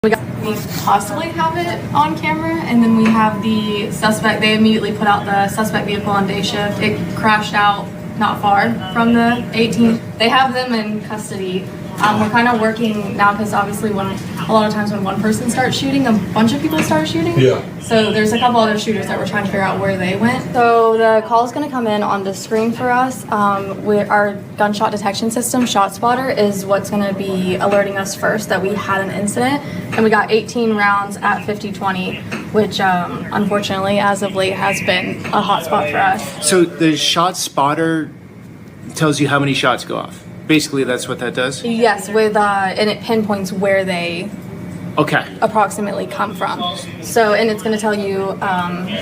We possibly have it on camera, and then we have the suspect. They immediately put out the suspect vehicle on day shift. It crashed out not far from the 18. They have them in custody. We're kind of working now because obviously when a lot of times when one person starts shooting, a bunch of people start shooting. Yeah. So there's a couple other shooters that we're trying to figure out where they went. So the call is going to come in on the screen for us. Our gunshot detection system, ShotSpotter, is what's going to be alerting us first that we had an incident. And we got 18 rounds at 50-20, which unfortunately, as of late, has been a hot spot for us. So the ShotSpotter tells you how many shots go off. Basically, that's what that does? Yes, and it pinpoints where they approximately come from. So, and it's going to tell you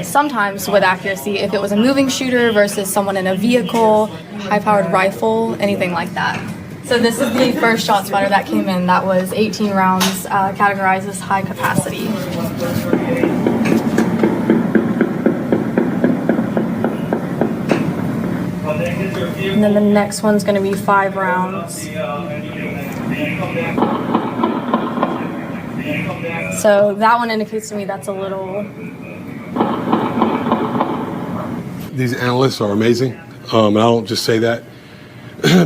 sometimes with accuracy if it was a moving shooter versus someone in a vehicle, high-powered rifle, anything like that. So this is the first ShotSpotter that came in. That was 18 rounds, categorized as high capacity. And then the next one's going to be 5 rounds. So that one indicates to me that's a little... These analysts are amazing. And I don't just say that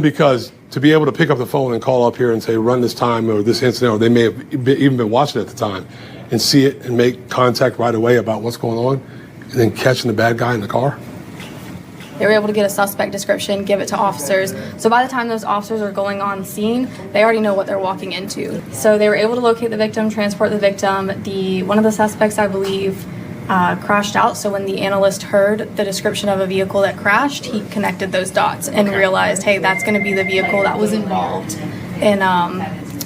because to be able to pick up the phone and call up here and say, run this time or this incident, or they may have even been watching at the time and see it and make contact right away about what's going on and then catching the bad guy in the car. They were able to get a suspect description, give it to officers. So by the time those officers are going on scene, they already know what they're walking into. So they were able to locate the victim, transport the victim. One of the suspects, I believe, crashed out. So when the analyst heard the description of a vehicle that crashed, he connected those dots and realized, hey, that's going to be the vehicle that was involved in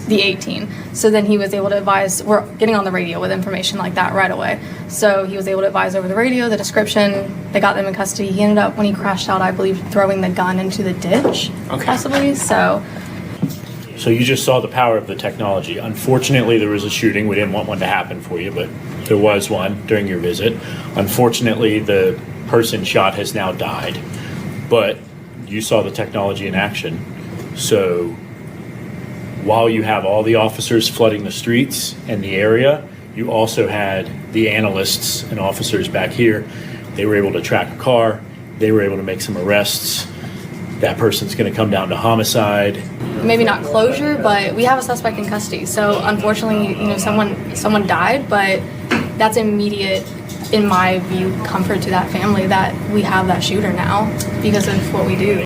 the 18. So then he was able to advise, we're getting on the radio with information like that right away. So he was able to advise over the radio, the description, they got them in custody. He ended up, when he crashed out, I believe, throwing the gun into the ditch, possibly, so. So you just saw the power of the technology. Unfortunately, there was a shooting. We didn't want one to happen for you, but there was one during your visit. Unfortunately, the person shot has now died, but you saw the technology in action. So while you have all the officers flooding the streets and the area, you also had the analysts and officers back here. They were able to track a car. They were able to make some arrests. That person's going to come down to homicide. Maybe not closure, but we have a suspect in custody. So unfortunately, someone died, but that's immediate, in my view, comfort to that family that we have that shooter now because of what we do.